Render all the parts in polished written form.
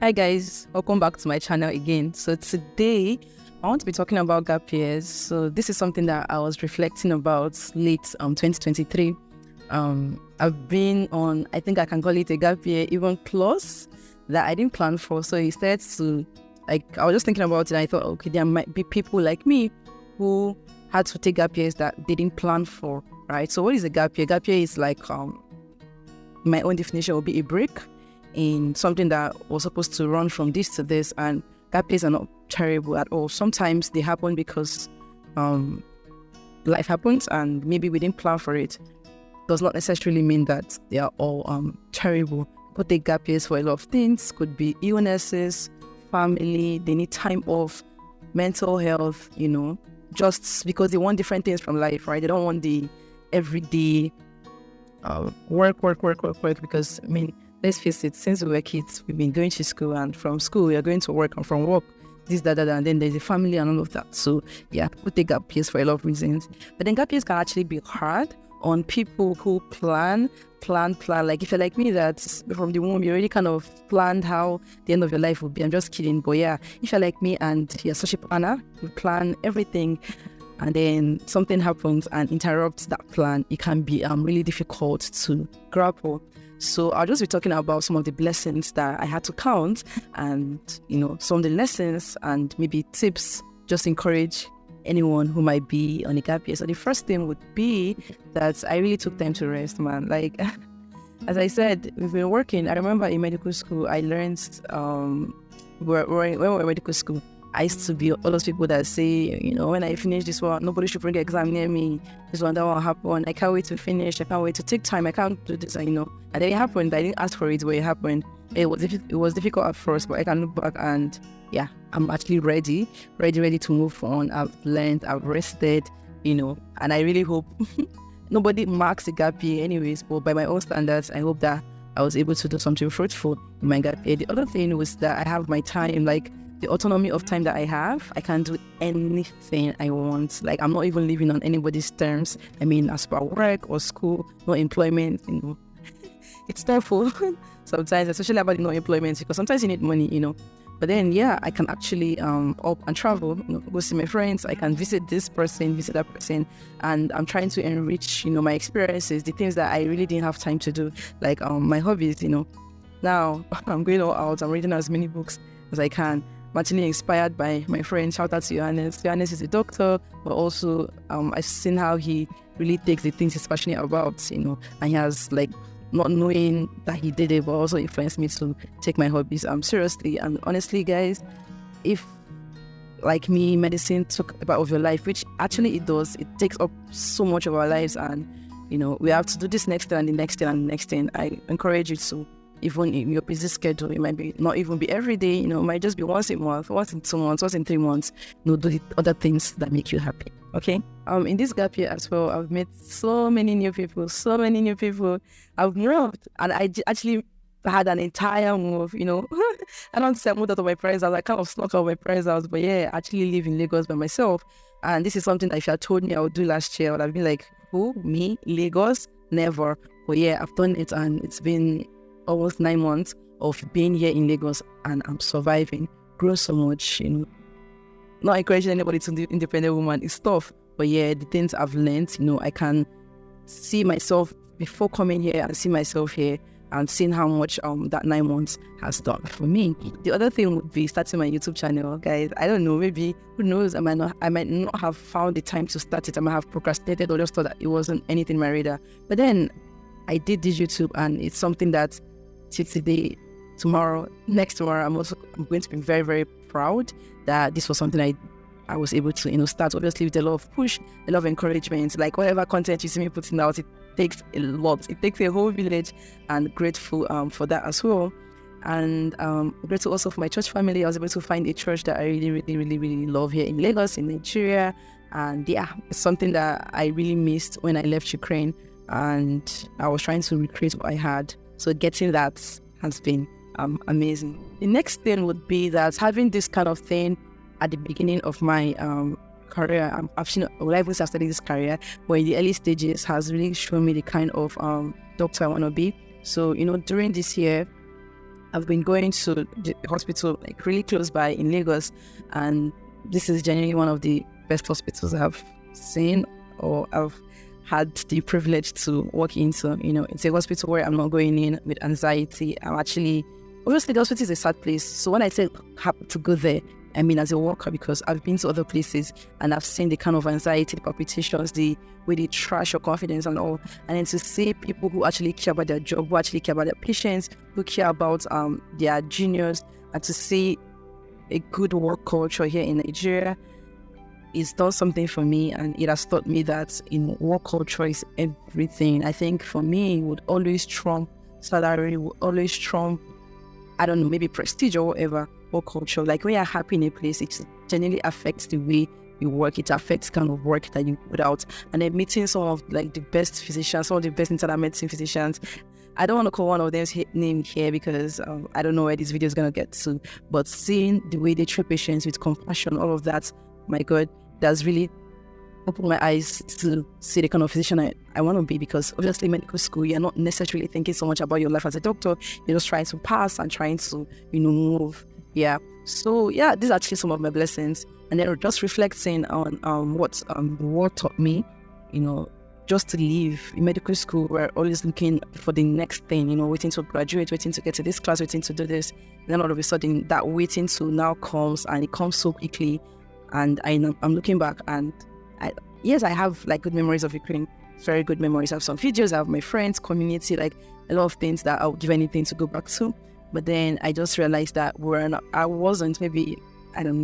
Hi guys, welcome back to my channel again. So today I want to be talking about gap years. So this is something that I was reflecting about late 2023. I've been on, I think I can call it a gap year, even plus that I didn't plan for. So instead to, I was just thinking about it and I thought, okay, there might be people like me who had to take gap years that they didn't plan for, right? So what is a gap year? Gap year is like, my own definition will be a break in something that was supposed to run from this to this, and gap years are not terrible at all. Sometimes they happen because life happens and maybe we didn't plan for it. Does not necessarily mean that they are all terrible. People take gap years for a lot of things. Could be illnesses, family, they need time off, mental health, just because they want different things from life, right? They don't want the everyday work, because let's face it, since we were kids, we've been going to school, and from school, we are going to work, and from work, this, that, and then there's a family and all of that. So yeah, people take gap years for a lot of reasons. But then gap years can actually be hard on people who plan. Like if you're like me, that from the womb, you already kind of planned how the end of your life will be. I'm just kidding. But yeah, if you're like me and you're such a planner, you plan everything, and then something happens and interrupts that plan, it can be really difficult to grapple. So I'll just be talking about some of the blessings that I had to count, and some of the lessons and maybe tips, just encourage anyone who might be on a gap year. So the first thing would be that I really took time to rest, man. Like as I said, we've been working. I remember in medical school, I learned when we were in medical school, I used to be all those people that say, when I finish this one, nobody should bring an exam near me. This one, that won't happen. I can't wait to finish. I can't wait to take time. I can't do this, And then it happened. I didn't ask for it, but it happened. It was difficult at first, but I can look back and yeah, I'm actually ready to move on. I've learned, I've rested, and I really hope nobody marks a gap year anyways, but by my own standards, I hope that I was able to do something fruitful in my gap year. The other thing was that I have my time, like the autonomy of time that I have. I can do anything I want. Like I'm not even living on anybody's terms. As per work or school, no employment, It's terrible sometimes, especially about no employment, because sometimes you need money, But then, yeah, I can actually up and travel, go see my friends. I can visit this person, visit that person, and I'm trying to enrich, my experiences, the things that I really didn't have time to do, like my hobbies, Now I'm going all out. I'm reading as many books as I can. I'm actually inspired by my friend. Shout out to Johannes. Johannes is a doctor, but also I've seen how he really takes the things he's passionate about, and he has not knowing that he did it, but also influenced me to take my hobbies seriously. And honestly, guys, if like me, medicine took a part of your life, which actually it does, it takes up so much of our lives, and we have to do this next thing and the next thing and the next thing. I encourage you to, even in your busy schedule, it might be not even be every day, it might just be once a month, once in 2 months, once in 3 months, do the other things that make you happy. Okay. In this gap year as well, I've met so many new people. I've moved, and I actually had an entire move, I don't say I moved out of my parents' house. I kind of snuck out of my parents' house, but yeah, I actually live in Lagos by myself. And this is something that if you had told me I would do last year, I would have been like, who? Me? Lagos? Never. But yeah, I've done it, and it's been almost 9 months of being here in Lagos, and I'm surviving. Grow so much, Not encouraging anybody to be independent woman. It's tough, but yeah, the things I've learned, I can see myself before coming here and see myself here and seeing how much that 9 months has done for me. The other thing would be starting my YouTube channel, guys. I don't know, maybe, who knows, I might not have found the time to start it. I might have procrastinated or just thought that it wasn't anything in my radar. But then I did this YouTube, and it's something that today, next tomorrow, I'm going to be very, very proud that this was something I was able to, start, obviously with a lot of push, a lot of encouragement. Like whatever content you see me putting out, it takes a lot. It takes a whole village, and grateful for that as well. And grateful also for my church family. I was able to find a church that I really, really, really, really love here in Lagos, in Nigeria. And yeah, it's something that I really missed when I left Ukraine, and I was trying to recreate what I had. So getting that has been amazing. The next thing would be that having this kind of thing at the beginning of my career, even since I started this career, but in the early stages, has really shown me the kind of doctor I want to be. So, during this year, I've been going to the hospital like really close by in Lagos, and this is genuinely one of the best hospitals I've seen or I've had the privilege to walk into. It's a hospital where I'm not going in with anxiety. Obviously the hospital is a sad place. So when I say happy to go there, I mean as a worker, because I've been to other places and I've seen the kind of anxiety, the palpitations, the way they trash your confidence and all. And then to see people who actually care about their job, who actually care about their patients, who care about their juniors, and to see a good work culture here in Nigeria, it's done something for me, and it has taught me that work culture is everything. I think for me, it would always trump salary, would always trump, I don't know, maybe prestige or whatever. Work culture, like when you're happy in a place, it genuinely affects the way you work. It affects kind of work that you put out. And then meeting some of like the best physicians, some of the best internal medicine physicians. I don't want to call one of them's name here because I don't know where this video is gonna get to. But seeing the way they treat patients with compassion, all of that, my God, that's really opened my eyes to see the kind of physician I want to be, because obviously medical school, you're not necessarily thinking so much about your life as a doctor. You're just trying to pass and trying to, move. Yeah. So yeah, these are actually some of my blessings. And then just reflecting on what the world taught me, just to leave in medical school, we're always looking for the next thing, waiting to graduate, waiting to get to this class, waiting to do this. And then all of a sudden that waiting to now comes, and it comes so quickly. And I'm looking back, and I have like good memories of Ukraine, very good memories. I have some videos, I have my friends, community, like a lot of things that I would give anything to go back to. But then I just realized that I wasn't, maybe,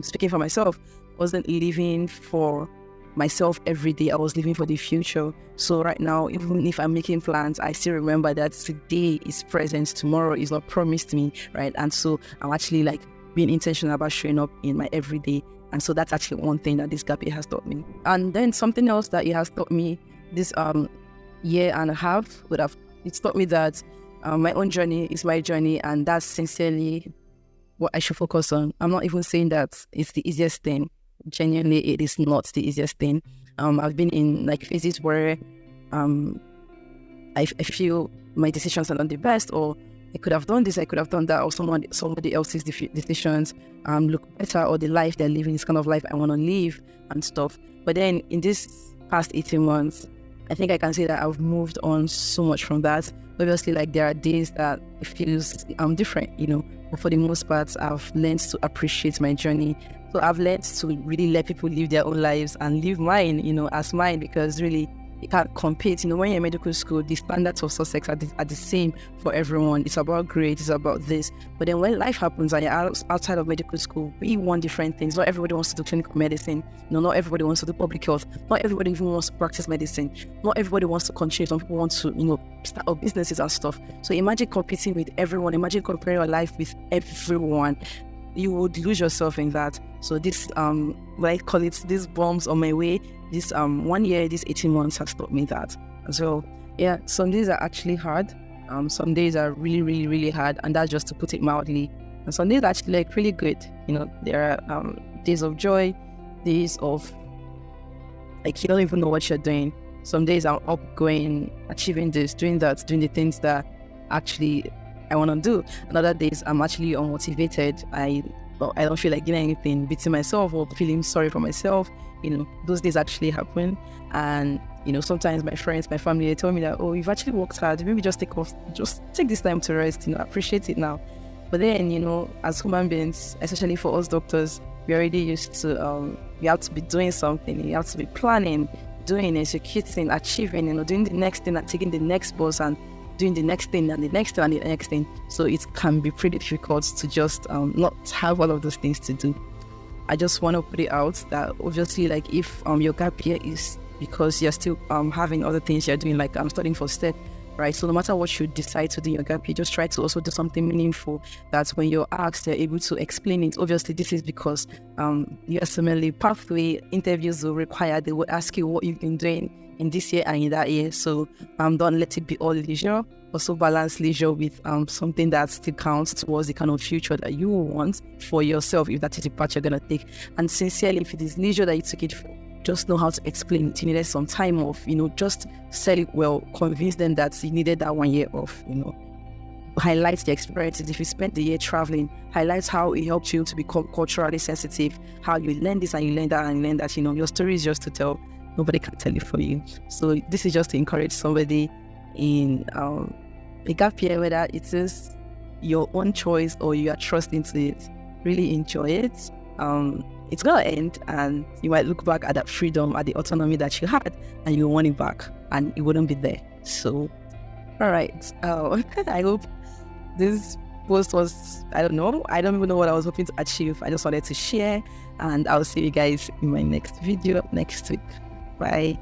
speaking for myself, wasn't living for myself every day. I was living for the future. So right now, even if I'm making plans, I still remember that today is present, tomorrow is not promised me, right? And so I'm actually like being intentional about showing up in my everyday. And so that's actually one thing that this gap year has taught me. And then something else that it has taught me this year and a half it's taught me that my own journey is my journey, and that's sincerely what I should focus on. I'm not even saying that it's the easiest thing. Genuinely, it is not the easiest thing. I've been in like phases where I feel my decisions are not the best, or I could have done this, I could have done that, or somebody else's decisions look better, or the life they're living is kind of life I want to live and stuff. But then in this past 18 months, I think I can say that I've moved on so much from that. Obviously, like there are days that it feels different, but for the most part, I've learned to appreciate my journey. So I've learned to really let people live their own lives and live mine, as mine, because really you can't compete. When you're in medical school, the standards of success are the same for everyone. It's about grades, it's about this. But then when life happens and you're outside of medical school, we want different things. Not everybody wants to do clinical medicine. Not everybody wants to do public health. Not everybody even wants to practice medicine. Not everybody wants to continue. Some people want to, start up businesses and stuff. So imagine competing with everyone. Imagine comparing your life with everyone. You would lose yourself in that. So this, what I call it, these bombs on my way, this 1 year, these 18 months has taught me that. So yeah, some days are actually hard. Some days are really, really, really hard, and that's just to put it mildly. And some days are actually like really good. There are days of joy, days of like you don't even know what you're doing. Some days I'm up going, achieving this, doing that, doing the things that actually I want to do. And other days I'm actually unmotivated. I don't feel like doing anything, beating myself or feeling sorry for myself. Those days actually happen. And sometimes my friends, my family, they tell me that, oh, you've actually worked hard, maybe just take this time to rest, appreciate it now. But then, as human beings, especially for us doctors, we're already used to you have to be doing something, you have to be planning, doing, executing, achieving, doing the next thing and taking the next bus and doing the next thing and the next thing and the next thing. So it can be pretty difficult to just not have all of those things to do. I just want to put it out that obviously, like if your gap year is because you're still having other things you're doing, like I'm studying for STEP, right? So no matter what you decide to do in your gap year, just try to also do something meaningful that when you're asked, they're able to explain it. Obviously, this is because USMLE pathway interviews will require, they will ask you what you've been doing in this year and in that year. So don't let it be all leisure. Also balance leisure with something that still counts towards the kind of future that you want for yourself, if that is the path you're going to take. And sincerely, if it is leisure that you took it for, just know how to explain it. You needed some time off, just sell it well, convince them that you needed that 1 year off, highlight the experiences. If you spent the year traveling, highlight how it helped you to become culturally sensitive, how you learn this and you learn that and you learn that. Your story is just to tell. Nobody can tell it for you. So this is just to encourage somebody in a gap year, whether it is your own choice or you are trusting to it. Really enjoy it. It's gonna end, and you might look back at that freedom, at the autonomy that you had, and you want it back, and it wouldn't be there. So, all right. I hope this post was, I don't even know what I was hoping to achieve. I just wanted to share, and I'll see you guys in my next video next week. Bye.